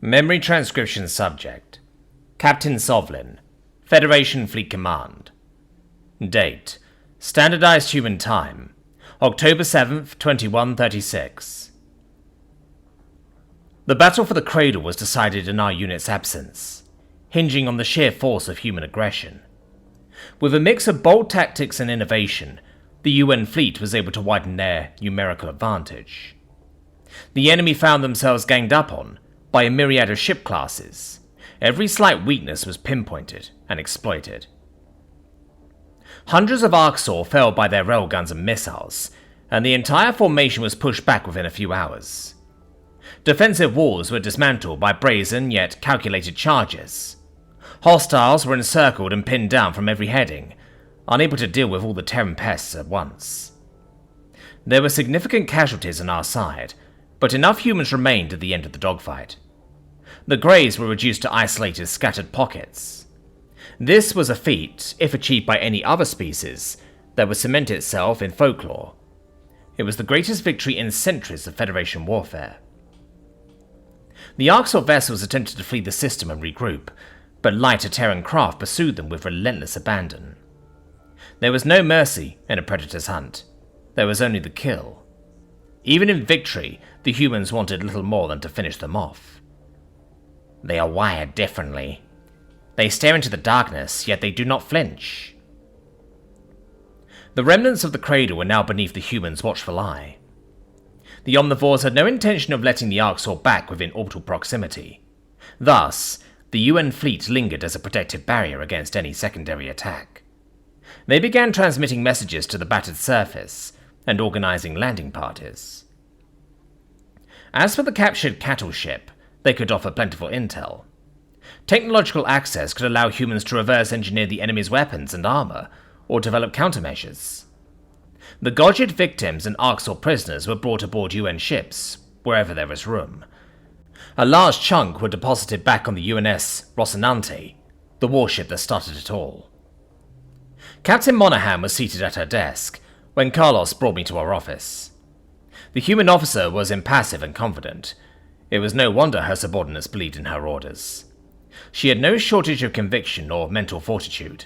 Memory transcription subject. Captain Sovlin, Federation Fleet Command. Date. Standardized human time. October 7th, 2136. The battle for the cradle was decided in our unit's absence, hinging on the sheer force of human aggression. With a mix of bold tactics and innovation, the UN fleet was able to widen their numerical advantage. The enemy found themselves ganged up on by a myriad of ship classes. Every slight weakness was pinpointed and exploited. Hundreds of Arxur fell by their railguns and missiles, and the entire formation was pushed back within a few hours. Defensive walls were dismantled by brazen yet calculated charges. Hostiles were encircled and pinned down from every heading, unable to deal with all the Terran pests at once. There were significant casualties on our side, but enough humans remained at the end of the dogfight. The Greys were reduced to isolated, scattered pockets. This was a feat, if achieved by any other species, that would cement itself in folklore. It was the greatest victory in centuries of Federation warfare. The Arxur vessels attempted to flee the system and regroup, but lighter Terran craft pursued them with relentless abandon. There was no mercy in a predator's hunt. There was only the kill. Even in victory, the humans wanted little more than to finish them off. They are wired differently. They stare into the darkness, yet they do not flinch. The remnants of the cradle were now beneath the humans' watchful eye. The omnivores had no intention of letting the Arxur back within orbital proximity. Thus, the UN fleet lingered as a protective barrier against any secondary attack. They began transmitting messages to the battered surface and organizing landing parties. As for the captured cattle ship, they could offer plentiful intel. Technological access could allow humans to reverse engineer the enemy's weapons and armor, or develop countermeasures. The Godjid victims and Arxur prisoners were brought aboard UN ships, wherever there was room. A large chunk were deposited back on the UNS Rocinante, the warship that started it all. Captain Monaghan was seated at her desk when Carlos brought me to our office. The human officer was impassive and confident. It was no wonder her subordinates believed in her orders. She had no shortage of conviction or mental fortitude.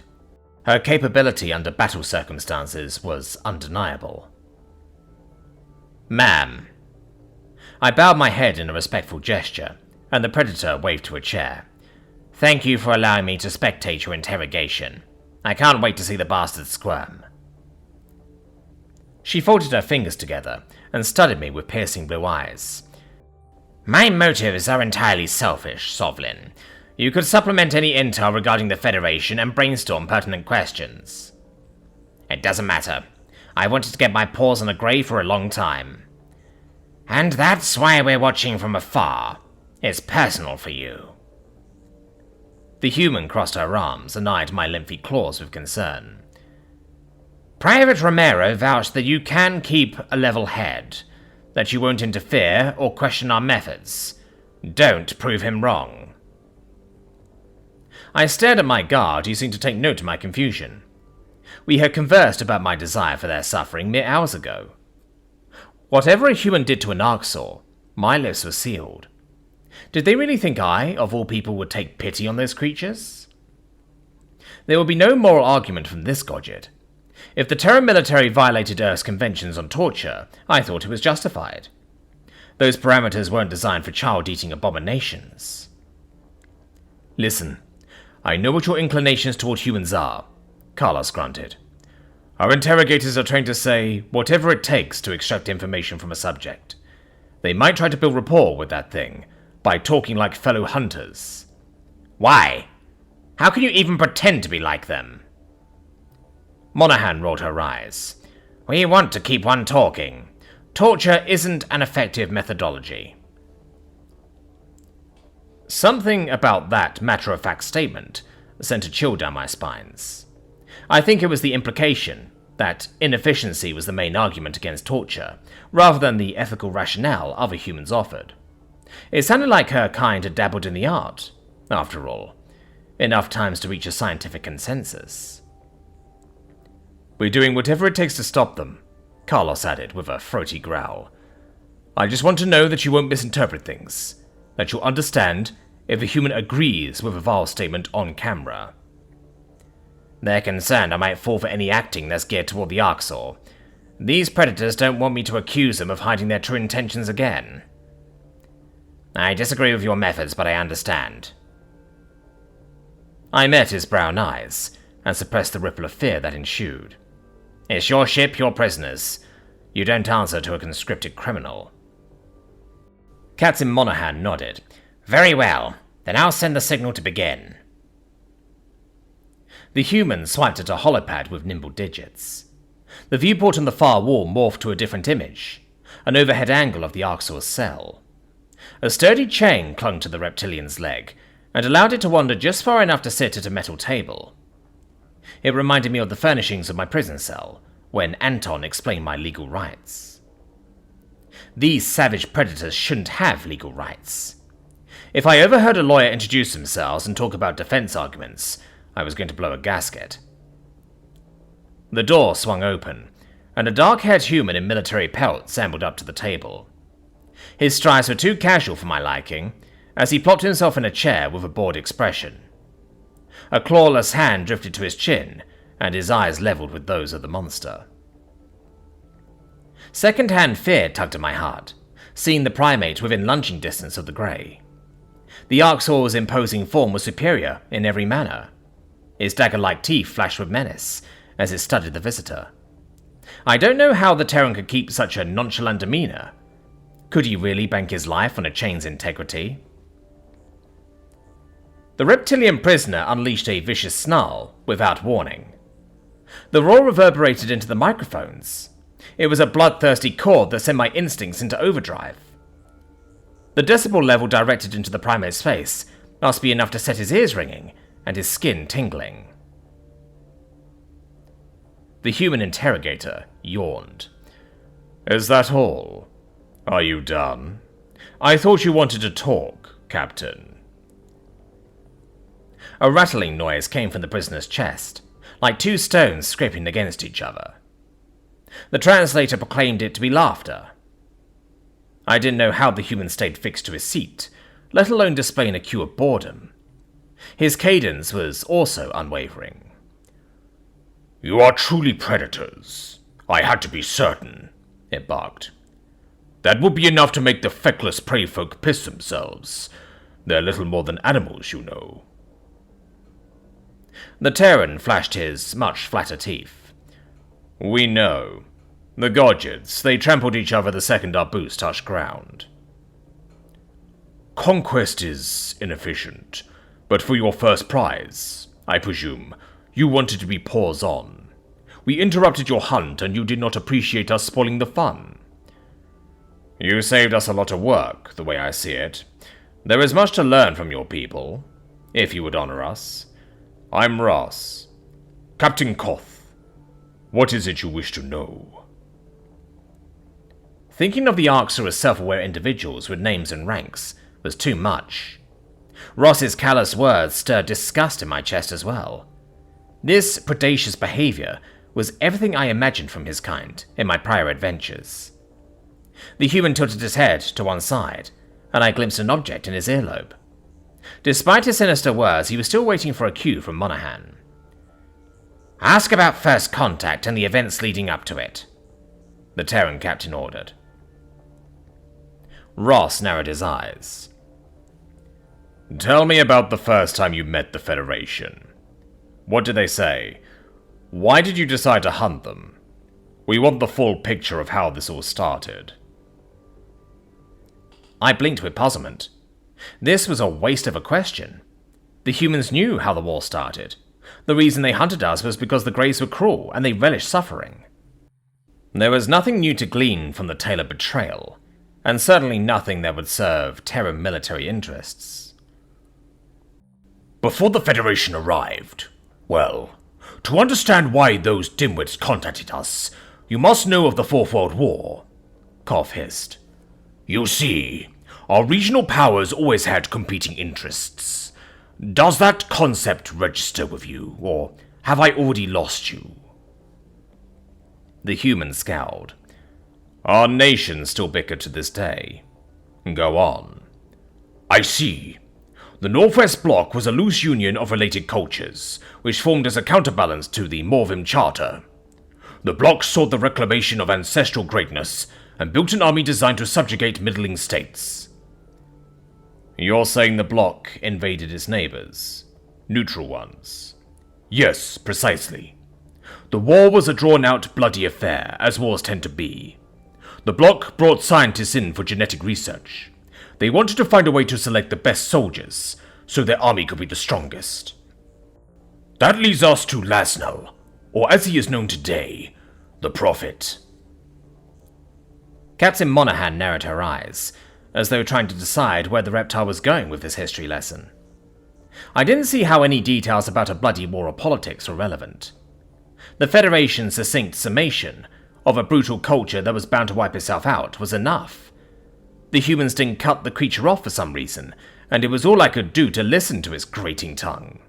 Her capability under battle circumstances was undeniable. Ma'am. I bowed my head in a respectful gesture, and the Predator waved to a chair. Thank you for allowing me to spectate your interrogation. I can't wait to see the bastards squirm. She folded her fingers together and studied me with piercing blue eyes. My motives are entirely selfish, Sovlin. You could supplement any intel regarding the Federation and brainstorm pertinent questions. It doesn't matter. I wanted to get my paws on a Grey for a long time. And that's why we're watching from afar. It's personal for you. The human crossed her arms and eyed my lengthy claws with concern. Private Romero vouched that you can keep a level head, that you won't interfere or question our methods. Don't prove him wrong. I stared at my guard, using to take note of my confusion. We had conversed about my desire for their suffering mere hours ago. Whatever a human did to an Arxur, my lips were sealed. Did they really think I, of all people, would take pity on those creatures? There would be no moral argument from this Godjid. If the Terran military violated Earth's conventions on torture, I thought it was justified. Those parameters weren't designed for child-eating abominations. Listen, I know what your inclinations toward humans are, Carlos grunted. Our interrogators are trained to say whatever it takes to extract information from a subject. They might try to build rapport with that thing by talking like fellow hunters. Why? How can you even pretend to be like them? Monaghan rolled her eyes. We want to keep one talking. Torture isn't an effective methodology. Something about that matter-of-fact statement sent a chill down my spines. I think it was the implication that inefficiency was the main argument against torture, rather than the ethical rationale other humans offered. It sounded like her kind had dabbled in the art, after all. Enough times to reach a scientific consensus. We're doing whatever it takes to stop them, Carlos added with a throaty growl. I just want to know that you won't misinterpret things, that you'll understand if a human agrees with a vile statement on camera. They're concerned I might fall for any acting that's geared toward the Arxur. These predators don't want me to accuse them of hiding their true intentions again. I disagree with your methods, but I understand. I met his brown eyes, and suppressed the ripple of fear that ensued. It's your ship, your prisoners. You don't answer to a conscripted criminal. Captain Monaghan nodded. Very well, then I'll send the signal to begin. The human swiped at a holopad with nimble digits. The viewport on the far wall morphed to a different image, an overhead angle of the Arxur's cell. A sturdy chain clung to the reptilian's leg, and allowed it to wander just far enough to sit at a metal table. It reminded me of the furnishings of my prison cell, when Anton explained my legal rights. These savage predators shouldn't have legal rights. If I overheard a lawyer introduce themselves and talk about defense arguments, I was going to blow a gasket. The door swung open, and a dark-haired human in military pelts ambled up to the table. His strides were too casual for my liking, as he plopped himself in a chair with a bored expression. A clawless hand drifted to his chin, and his eyes leveled with those of the monster. Second-hand fear tugged at my heart, seeing the primate within lunging distance of the grey. The Arxur's imposing form was superior in every manner. His dagger-like teeth flashed with menace as it studied the visitor. I don't know how the Terran could keep such a nonchalant demeanor. Could he really bank his life on a chain's integrity? The reptilian prisoner unleashed a vicious snarl without warning. The roar reverberated into the microphones. It was a bloodthirsty chord that sent my instincts into overdrive. The decibel level directed into the primate's face must be enough to set his ears ringing and his skin tingling. The human interrogator yawned. Is that all? Are you done? I thought you wanted to talk, Captain. A rattling noise came from the prisoner's chest, like two stones scraping against each other. The translator proclaimed it to be laughter. I didn't know how the human stayed fixed to his seat, let alone displaying a cue of boredom. His cadence was also unwavering. You are truly predators. I had to be certain, it barked. That would be enough to make the feckless prey folk piss themselves. They're little more than animals, you know. The Terran flashed his much flatter teeth. We know. The Godgets, they trampled each other the second our boots touched ground. Conquest is inefficient, but for your first prize, I presume, you wanted to be paws on. We interrupted your hunt and you did not appreciate us spoiling the fun. You saved us a lot of work, the way I see it. There is much to learn from your people, if you would honor us. I'm Ross. Captain Koth, what is it you wish to know? Thinking of the Arxur as self-aware individuals with names and ranks was too much. Ross's callous words stirred disgust in my chest as well. This predacious behavior was everything I imagined from his kind in my prior adventures. The human tilted his head to one side, and I glimpsed an object in his earlobe. Despite his sinister words, he was still waiting for a cue from Monaghan. Ask about first contact and the events leading up to it, the Terran captain ordered. Ross narrowed his eyes. Tell me about the first time you met the Federation. What did they say? Why did you decide to hunt them? We want the full picture of how this all started. I blinked with puzzlement. This was a waste of a question. The humans knew how the war started. The reason they hunted us was because the Greys were cruel and they relished suffering. There was nothing new to glean from the tale of betrayal, and certainly nothing that would serve Terran military interests. Before the Federation arrived, well, to understand why those dimwits contacted us, you must know of the Fourth World War, Koth hissed. You see, our regional powers always had competing interests. Does that concept register with you, or have I already lost you? The human scowled. Our nations still bicker to this day. Go on. I see. The Northwest Bloc was a loose union of related cultures, which formed as a counterbalance to the Morvim Charter. The Bloc sought the reclamation of ancestral greatness and built an army designed to subjugate middling states. You're saying the Bloc invaded its neighbors? Neutral ones? Yes, precisely. The war was a drawn-out, bloody affair, as wars tend to be. The Bloc brought scientists in for genetic research. They wanted to find a way to select the best soldiers, so their army could be the strongest. That leads us to Lasnell, or as he is known today, the Prophet. Captain Monaghan narrowed her eyes, as though trying to decide where the reptile was going with this history lesson. I didn't see how any details about a bloody war or politics were relevant. The Federation's succinct summation of a brutal culture that was bound to wipe itself out was enough. The humans didn't cut the creature off for some reason, and it was all I could do to listen to its grating tongue.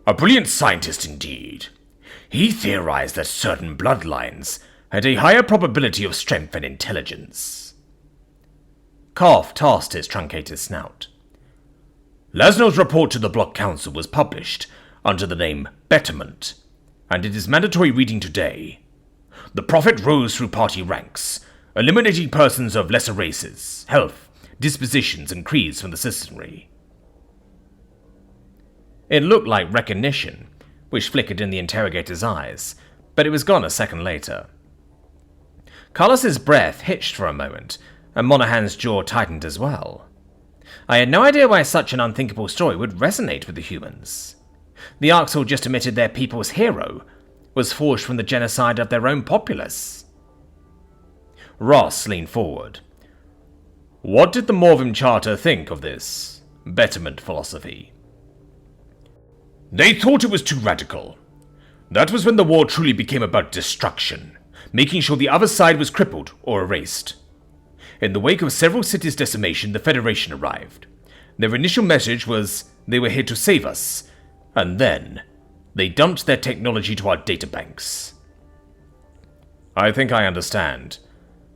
A brilliant scientist indeed. He theorized that certain bloodlines had a higher probability of strength and intelligence. Koff tossed his truncated snout. Lasnell's report to the Bloc Council was published under the name Betterment, and it is mandatory reading today. The Prophet rose through party ranks, eliminating persons of lesser races, health, dispositions, and creeds from the citizenry. It looked like recognition, which flickered in the interrogator's eyes, but it was gone a second later. Carlos's breath hitched for a moment, and Monaghan's jaw tightened as well. I had no idea why such an unthinkable story would resonate with the humans. The Arxur just admitted their people's hero was forged from the genocide of their own populace. Ross leaned forward. What did the Morvim Charter think of this betterment philosophy? They thought it was too radical. That was when the war truly became about destruction, making sure the other side was crippled or erased. In the wake of several cities' decimation, the Federation arrived. Their initial message was they were here to save us, and then they dumped their technology to our databanks. I think I understand.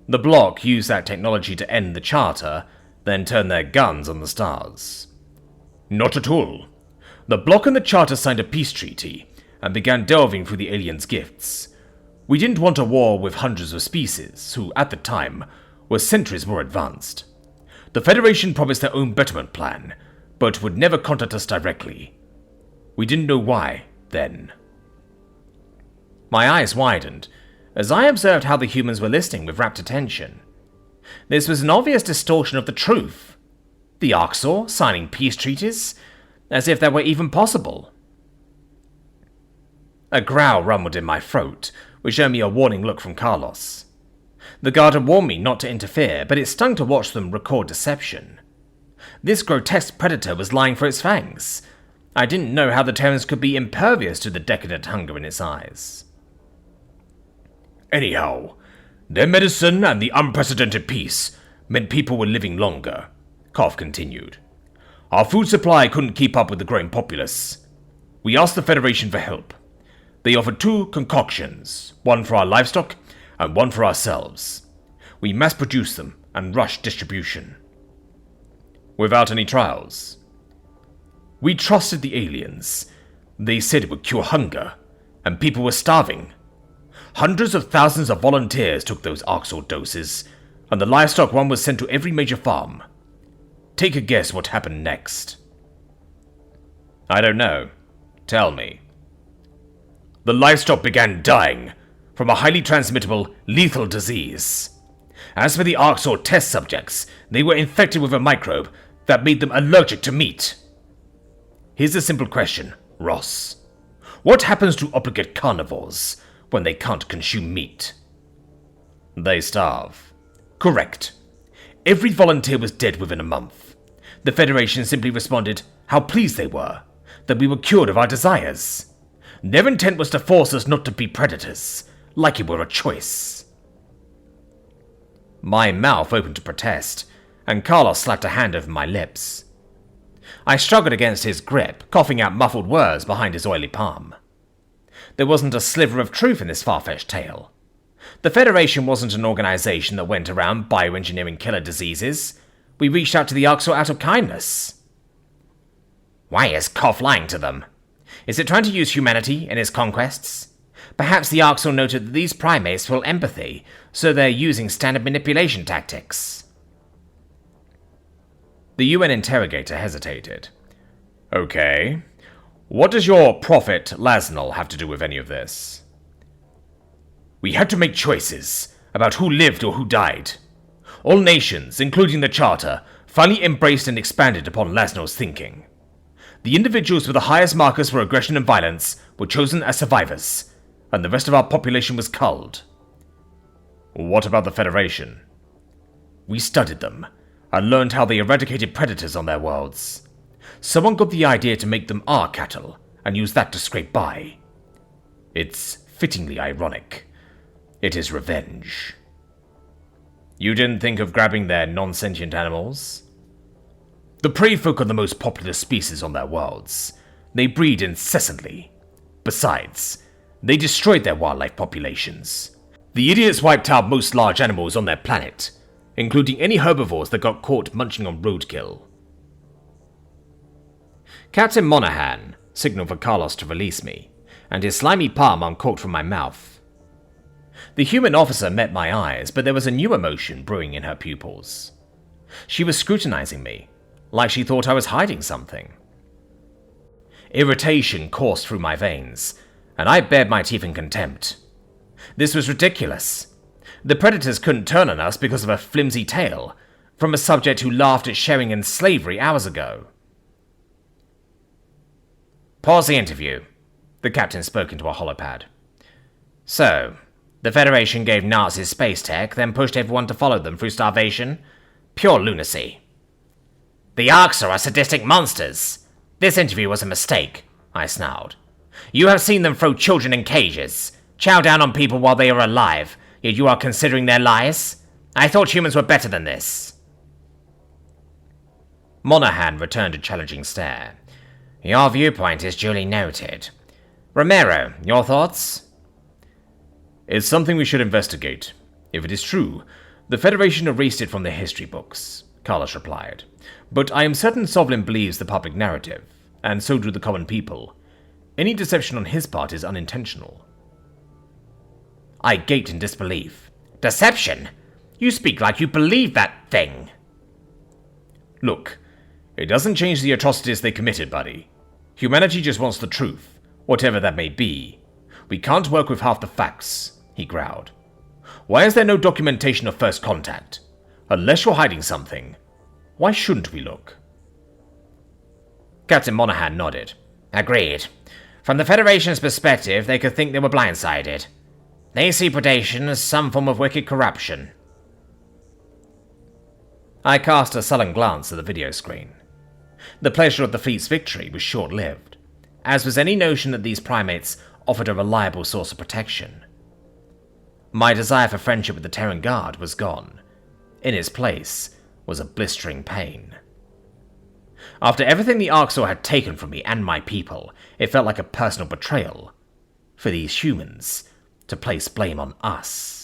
The Bloc used that technology to end the Charter, then turn their guns on the stars. Not at all. The Bloc and the Charter signed a peace treaty, and began delving through the aliens' gifts. We didn't want a war with hundreds of species, who, at the time, were centuries more advanced. The Federation promised their own betterment plan, but would never contact us directly. We didn't know why, then. My eyes widened, as I observed how the humans were listening with rapt attention. This was an obvious distortion of the truth. The Arxur signing peace treaties, as if that were even possible. A growl rumbled in my throat, which earned me a warning look from Carlos. The guard had warned me not to interfere, but it stung to watch them record deception. This grotesque predator was lying for its fangs. I didn't know how the Terrans could be impervious to the decadent hunger in its eyes. Anyhow, their medicine and the unprecedented peace meant people were living longer, Koff continued. Our food supply couldn't keep up with the growing populace. We asked the Federation for help. They offered 2 concoctions, one for our livestock and one for ourselves. We mass-produced them and rushed distribution. Without any trials? We trusted the aliens. They said it would cure hunger, and people were starving. Hundreds of thousands of volunteers took those Arxur doses, and the livestock one was sent to every major farm. Take a guess what happened next. I don't know. Tell me. The livestock began dying from a highly transmittable, lethal disease. As for the Arxur test subjects, they were infected with a microbe that made them allergic to meat. Here's a simple question, Ross. What happens to obligate carnivores when they can't consume meat? They starve. Correct. Every volunteer was dead within a month. The Federation simply responded how pleased they were that we were cured of our desires. Their intent was to force us not to be predators, like it were a choice. My mouth opened to protest, and Carlos slapped a hand over my lips. I struggled against his grip, coughing out muffled words behind his oily palm. There wasn't a sliver of truth in this far-fetched tale. The Federation wasn't an organization that went around bioengineering killer diseases. We reached out to the Arxur out of kindness. Why is Koff lying to them? Is it trying to use humanity in its conquests? Perhaps the Arxur noted that these primates feel empathy, so they're using standard manipulation tactics. The UN interrogator hesitated. Okay. What does your prophet, Lasnal, have to do with any of this? We had to make choices about who lived or who died. All nations, including the Charter, finally embraced and expanded upon Lasnal's thinking. The individuals with the highest markers for aggression and violence were chosen as survivors, and the rest of our population was culled. What about the Federation? We studied them, and learned how they eradicated predators on their worlds. Someone got the idea to make them our cattle, and use that to scrape by. It's fittingly ironic. It is revenge. You didn't think of grabbing their non-sentient animals? The prey folk are the most popular species on their worlds. They breed incessantly. Besides, they destroyed their wildlife populations. The idiots wiped out most large animals on their planet, including any herbivores that got caught munching on roadkill. Captain Monaghan signaled for Carlos to release me, and his slimy palm uncorked from my mouth. The human officer met my eyes, but there was a new emotion brewing in her pupils. She was scrutinizing me, like she thought I was hiding something. Irritation coursed through my veins, and I bared my teeth in contempt. This was ridiculous. The predators couldn't turn on us because of a flimsy tale from a subject who laughed at sharing in slavery hours ago. Pause the interview. The captain spoke into a holopad. So, the Federation gave Nazis space tech, then pushed everyone to follow them through starvation? Pure lunacy. The Arxur are sadistic monsters. This interview was a mistake, I snarled. You have seen them throw children in cages, chow down on people while they are alive, yet you are considering their lies? I thought humans were better than this. Monaghan returned a challenging stare. Your viewpoint is duly noted. Romero, your thoughts? It's something we should investigate. If it is true, the Federation erased it from their history books, Carlos replied. But I am certain Sovlin believes the public narrative, and so do the common people. Any deception on his part is unintentional. I gaped in disbelief. Deception? You speak like you believe that thing. Look, it doesn't change the atrocities they committed, buddy. Humanity just wants the truth, whatever that may be. We can't work with half the facts, he growled. Why is there no documentation of first contact? Unless you're hiding something, why shouldn't we look? Captain Monaghan nodded. Agreed. From the Federation's perspective, they could think they were blindsided. They see predation as some form of wicked corruption. I cast a sullen glance at the video screen. The pleasure of the fleet's victory was short-lived, as was any notion that these primates offered a reliable source of protection. My desire for friendship with the Terran Guard was gone. In its place was a blistering pain. After everything the Arxur had taken from me and my people, it felt like a personal betrayal for these humans to place blame on us.